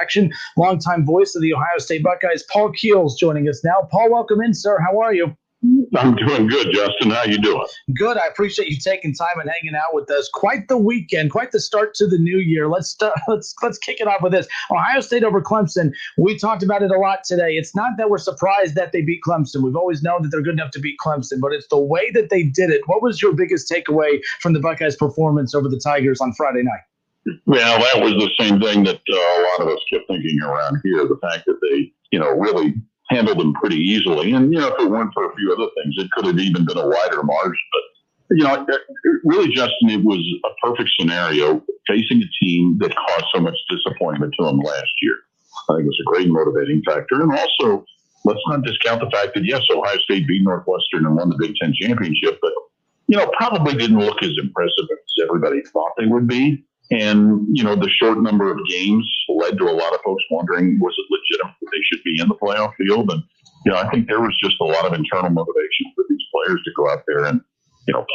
action. Longtime voice of the Ohio State Buckeyes, Paul Keels, joining us now. Paul, welcome in, sir. How are you? I'm doing good, Justin. How you doing? Good. I appreciate you taking time and hanging out with us. Quite the weekend, quite the start to the new year. Let's kick it off with this. Ohio State over Clemson. We talked about it a lot today. It's not that we're surprised that they beat Clemson. We've always known that they're good enough to beat Clemson, but it's the way that they did it. What was your biggest takeaway from the Buckeyes' performance over the Tigers on Friday night? Well, that was the same thing that a lot of us kept thinking around here. The fact that they, really handled them pretty easily. And, if it weren't for a few other things, it could have even been a wider margin. But, really, Justin, it was a perfect scenario facing a team that caused so much disappointment to them last year. I think it was a great motivating factor. And also, let's not discount the fact that, yes, Ohio State beat Northwestern and won the Big Ten championship, but, probably didn't look as impressive as everybody thought they would be. And, the short number of games led to a lot of folks wondering, was it legitimate that they should be in the playoff field? And, I think there was just a lot of internal motivation for these players to go out there and,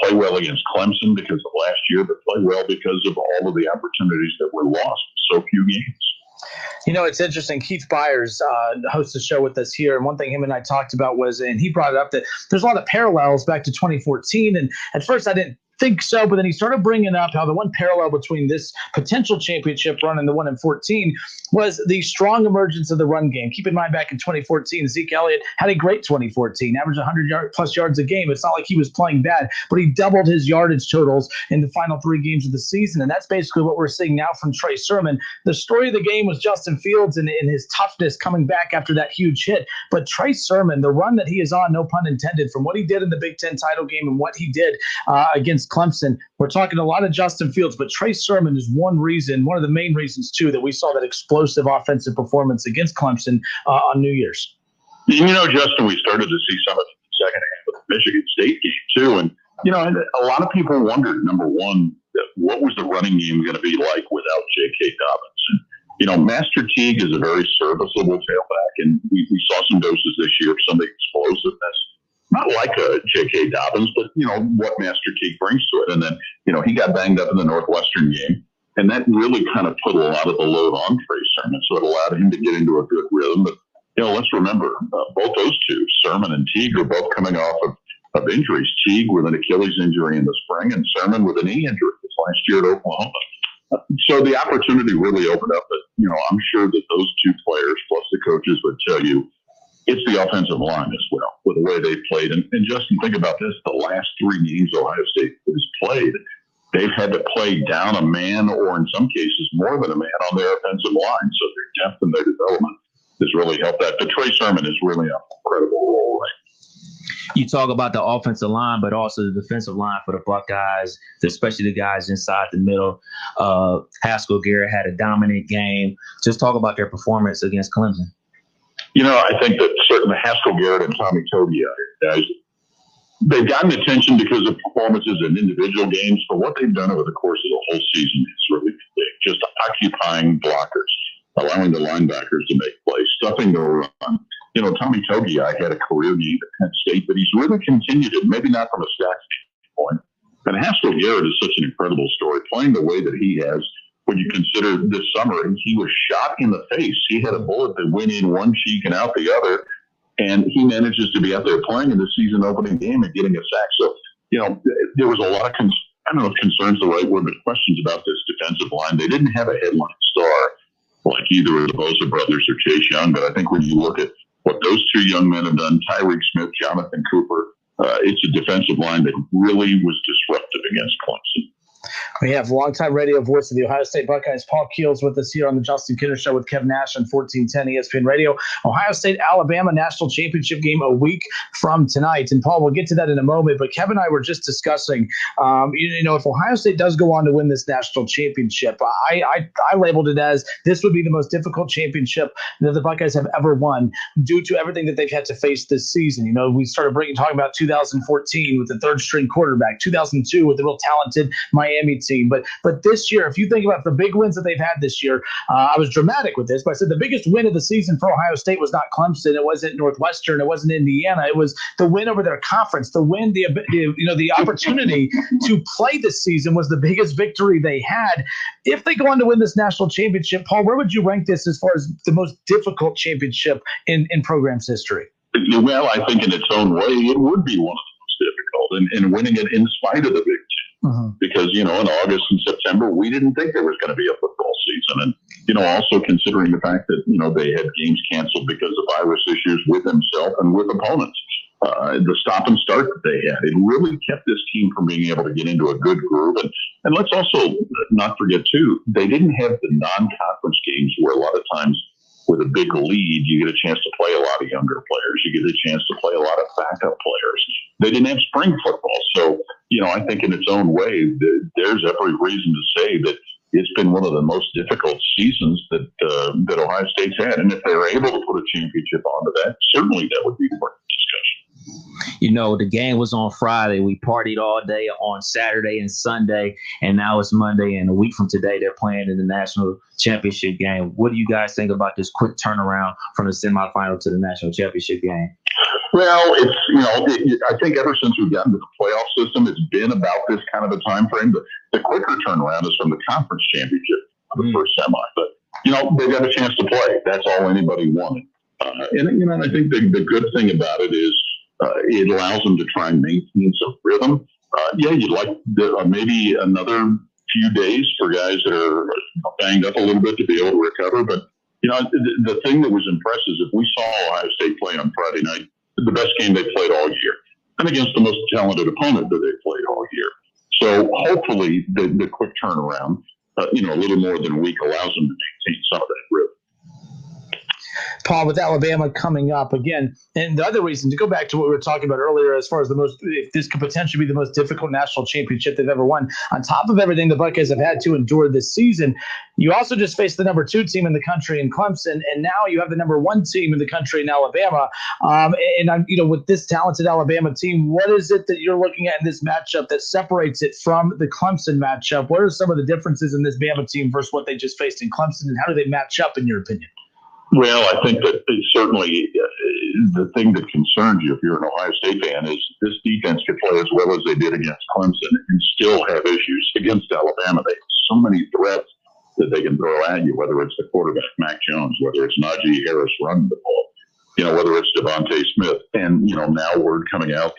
play well against Clemson because of last year, but play well because of all of the opportunities that were lost in so few games. It's interesting. Keith Byers hosts a show with us here, and one thing him and I talked about was, and he brought it up, that there's a lot of parallels back to 2014. And at first I didn't think so, but then he started bringing up how the one parallel between this potential championship run and the one in 14 was the strong emergence of the run game. Keep in mind, back in 2014, Zeke Elliott had a great 2014, averaged 100 plus yards a game. It's not like he was playing bad, but he doubled his yardage totals in the final 3 games of the season, and that's basically what we're seeing now from Trey Sermon. The story of the game was Justin Fields and his toughness coming back after that huge hit, but Trey Sermon, the run that he is on, no pun intended, from what he did in the Big Ten title game and what he did against Clemson. We're talking a lot of Justin Fields, but Trey Sermon is one of the main reasons, too, that we saw that explosive offensive performance against Clemson on New Year's. Justin, we started to see some of it in the second half of the Michigan State game, too. And, a lot of people wondered, number one, what was the running game going to be like without J.K. Dobbins? And, Master Teague is a very serviceable tailback, and we saw some doses this year of some of the explosiveness. Not like a J.K. Dobbins, but, what Master Teague brings to it. And then, he got banged up in the Northwestern game, and that really kind of put a lot of the load on Trey Sermon, so it allowed him to get into a good rhythm. But, let's remember, both those two, Sermon and Teague, are both coming off of injuries. Teague with an Achilles injury in the spring, and Sermon with a knee injury this last year at Oklahoma. So the opportunity really opened up. But, I'm sure that those two players, plus the coaches, would tell you, it's the offensive line as well, with the way they played. And Justin, think about this. The last 3 games Ohio State has played, they've had to play down a man or, in some cases, more than a man on their offensive line. So their depth and their development has really helped that. But Trey Sermon is really an incredible role right. You talk about the offensive line, but also the defensive line for the Buckeyes, especially the guys inside the middle. Haskell Garrett had a dominant game. Just talk about their performance against Clemson. I think that certainly Haskell Garrett and Tommy Togi guys, they've gotten attention because of performances in individual games, but what they've done over the course of the whole season is really big. Just occupying blockers, allowing the linebackers to make plays, stuffing the run. Tommy Togi had a career game at Penn State, but he's really continued it, maybe not from a stats standpoint. And Haskell Garrett is such an incredible story, playing the way that he has. When you consider this summer, he was shot in the face. He had a bullet that went in one cheek and out the other, and he manages to be out there playing in the season opening game and getting a sack. So, there was a lot of, I don't know if concern's the right word, but questions about this defensive line. They didn't have a headline star like either of the Bosa brothers or Chase Young, but I think when you look at what those 2 young men have done, Tyreek Smith, Jonathan Cooper, it's a defensive line that really was disruptive against Clemson. We have longtime radio voice of the Ohio State Buckeyes, Paul Keels, with us here on the Justin Kinner Show with Kev Nash on 1410 ESPN Radio. Ohio State, Alabama national championship game a week from tonight. And Paul, we'll get to that in a moment. But Kev and I were just discussing, if Ohio State does go on to win this national championship, I labeled it as this would be the most difficult championship that the Buckeyes have ever won due to everything that they've had to face this season. We started talking about 2014 with the third string quarterback, 2002 with the real talented Miami Miami team. But this year, if you think about the big wins that they've had this year, I was dramatic with this, but I said the biggest win of the season for Ohio State was not Clemson, it wasn't Northwestern, it wasn't Indiana, it was the win over their conference, the win, the opportunity to play this season was the biggest victory they had. If they go on to win this national championship, Paul, where would you rank this as far as the most difficult championship in program's history? Well, I think in its own way, it would be one of the most difficult, and winning it in spite of the Big Ten. Mm-hmm. Because, in August and September, we didn't think there was going to be a football season. And, also considering the fact that, they had games canceled because of virus issues with themselves and with opponents. The stop and start that they had, it really kept this team from being able to get into a good groove. And let's also not forget, too, they didn't have the non-conference games where a lot of times with a big lead, you get a chance to play a lot of younger players. You get a chance to play a lot of backup players. They didn't have spring football. So, I think in its own way, there's every reason to say that it's been one of the most difficult seasons that Ohio State's had. And if they're able to put a championship onto that, certainly that would be worth discussion. The game was on Friday. We partied all day on Saturday and Sunday, and now it's Monday. And a week from today, they're playing in the national championship game. What do you guys think about this quick turnaround from the semifinal to the national championship game? Well, it's, I think ever since we've gotten to the playoff system, it's been about this kind of a time frame. The quicker turnaround is from the conference championship, the first semi. But, they got a chance to play. That's all anybody wanted. And I think the good thing about it is it allows them to try and maintain some rhythm. You'd like maybe another few days for guys that are banged up a little bit to be able to recover. But, the thing that was impressive is if we saw Ohio State play on Friday night, the best game they played all year, and against the most talented opponent that they played all year. So hopefully the quick turnaround, a little more than a week allows them to maintain some of that rhythm. Paul, with Alabama coming up again, and the other reason to go back to what we were talking about earlier, as far as if this could potentially be the most difficult national championship they've ever won, on top of everything the Buckeyes have had to endure this season, you also just faced the number 2 team in the country in Clemson, and now you have the number 1 team in the country in Alabama. With this talented Alabama team, what is it that you're looking at in this matchup that separates it from the Clemson matchup? What are some of the differences in this Bama team versus what they just faced in Clemson, and how do they match up in your opinion? Well, I think that certainly the thing that concerns you if you're an Ohio State fan is this defense could play as well as they did against Clemson and still have issues against Alabama. They have so many threats that they can throw at you, whether it's the quarterback, Mac Jones, whether it's Najee Harris running the ball, whether it's Devontae Smith. And, now word coming out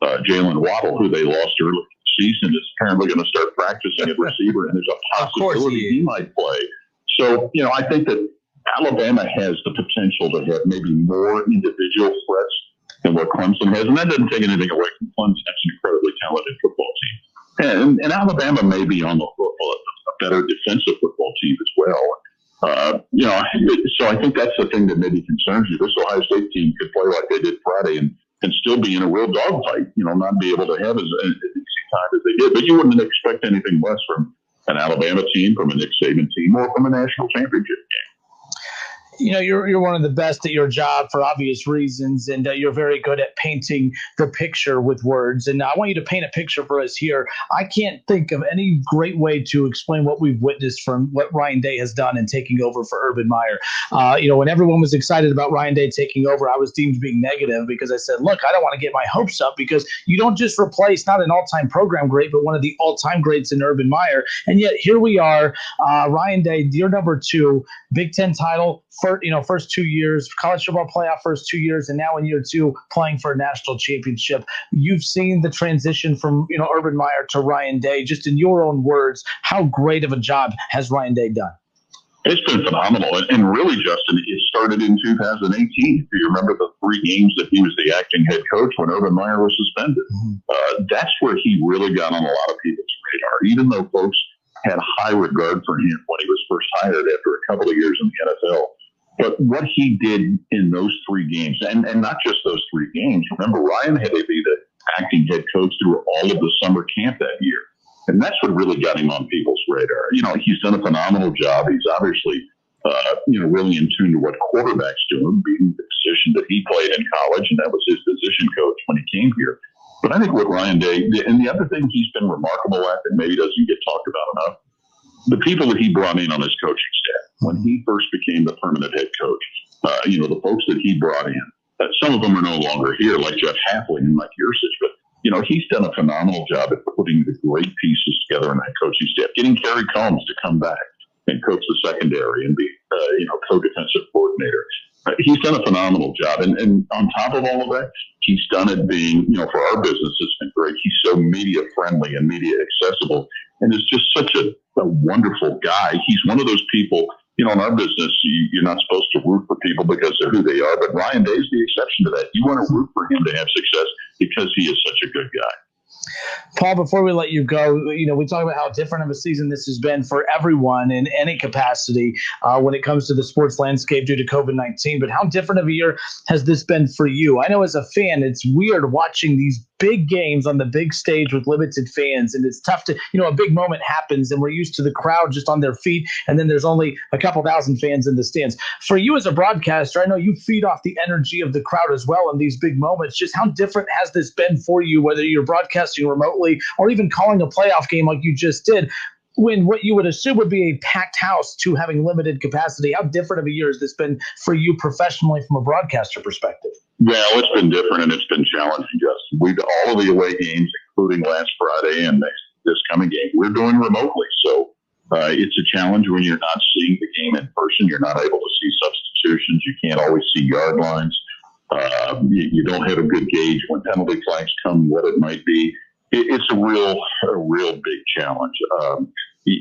that Jalen Waddle, who they lost early in the season, is apparently going to start practicing at receiver, and there's a possibility he might play. So, I think that Alabama has the potential to have maybe more individual threats than what Clemson has. And that doesn't take anything away from Clemson. That's an incredibly talented football team. And Alabama may be on the hook a better defensive football team as well. So I think that's the thing that maybe concerns you. This Ohio State team could play like they did Friday and still be in a real dogfight, not be able to have as easy time as they did. But you wouldn't expect anything less from an Alabama team, from a Nick Saban team, or from a national championship game. You're one of the best at your job for obvious reasons, and you're very good at painting the picture with words. And I want you to paint a picture for us here. I can't think of any great way to explain what we've witnessed from what Ryan Day has done in taking over for Urban Meyer. When everyone was excited about Ryan Day taking over, I was deemed being negative because I said, look, I don't want to get my hopes up because you don't just replace not an all-time program great, but one of the all-time greats in Urban Meyer. And yet here we are, Ryan Day, year number 2, Big Ten title, first 2 years, college football playoff first 2 years, and now in year 2 playing for a national championship. You've seen the transition from Urban Meyer to Ryan Day. Just in your own words, how great of a job has Ryan Day done? It's been phenomenal. And really, Justin, it started in 2018. If you remember the 3 games that he was the acting head coach when Urban Meyer was suspended. That's where he really got on a lot of people's radar, even though folks had high regard for him when he was first hired after a couple of years in the NFL. But what he did in those 3 games, and not just those 3 games, remember, Ryan had to be the acting head coach through all of the summer camp that year. And that's what really got him on people's radar. He's done a phenomenal job. He's obviously, really in tune to what quarterbacks do, being the position that he played in college, and that was his position coach when he came here. But I think what Ryan Day, and the other thing he's been remarkable at that maybe doesn't get talked about enough, the people that he brought in on his coaching staff when he first became the permanent head coach, the folks that he brought in, some of them are no longer here, like Jeff Hafling and Mike Yursich, but he's done a phenomenal job at putting the great pieces together in that coaching staff, getting Kerry Combs to come back and coach the secondary and be, co-defensive coordinator. He's done a phenomenal job. And on top of all of that, he's done it being, for our business, it's been great. He's so media friendly and media accessible and is just such a wonderful guy. He's one of those people, in our business, you're not supposed to root for people because of who they are. But Ryan Day's the exception to that. You want to root for him to have success because he is such a good guy. Paul, before we let you go, we talk about how different of a season this has been for everyone in any capacity when it comes to the sports landscape due to COVID-19. But how different of a year has this been for you? I know as a fan, it's weird watching these big games on the big stage with limited fans. And it's tough to, a big moment happens and we're used to the crowd just on their feet. And then there's only a couple thousand fans in the stands. For you as a broadcaster, I know you feed off the energy of the crowd as well in these big moments. Just how different has this been for you, whether you're broadcasting remotely or even calling a playoff game like you just did, when what you would assume would be a packed house to having limited capacity? How different of a year has this been for you professionally from a broadcaster perspective? Well, it's been different and it's been challenging, Justin. All of the away games, including last Friday and this coming game, we're doing remotely. So it's a challenge when you're not seeing the game in person. You're not able to see substitutions. You can't always see yard lines. You don't have a good gauge when penalty flags come, what it might be. It's a real big challenge.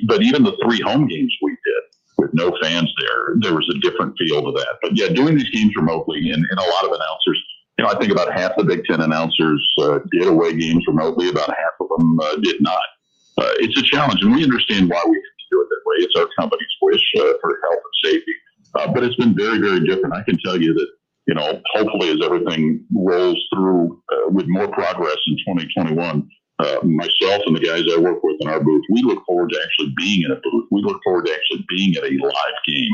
But even the 3 home games we did with no fans there was a different feel to that. But yeah, doing these games remotely and a lot of announcers, I think about half the Big Ten announcers did away games remotely. About half of them did not. It's a challenge, and we understand why we have to do it that way. It's our company's wish for health and safety. But it's been very, very different. I can tell you that, hopefully as everything rolls through with more progress in 2021, myself and the guys I work with in our booth, we look forward to actually being in a booth. We look forward to actually being at a live game,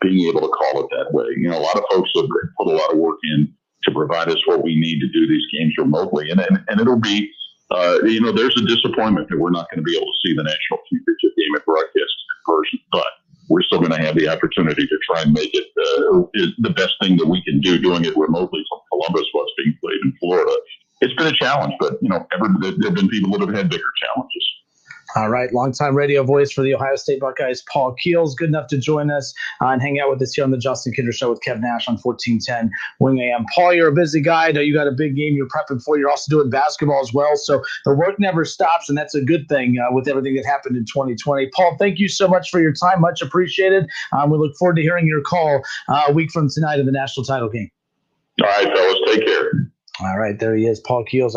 being able to call it that way. A lot of folks have put a lot of work in to provide us what we need to do these games remotely. And it'll be, there's a disappointment that we're not going to be able to see the national championship game at broadcast in person, but we're still going to have the opportunity to try and make it the best thing that we can do, doing it remotely from Columbus while it's being played in Florida. It's been a challenge, but there have been people that have had bigger challenges. All right, longtime radio voice for the Ohio State Buckeyes, Paul Keels, good enough to join us and hang out with us here on the Justin Kinner Show with Kev Nash on 1410 Wing AM. Paul, you're a busy guy. I know you got a big game you're prepping for. You're also doing basketball as well, so the work never stops, and that's a good thing with everything that happened in 2020. Paul, thank you so much for your time. Much appreciated. We look forward to hearing your call a week from tonight in the national title game. All right, fellas, take care. All right, there he is, Paul Keels.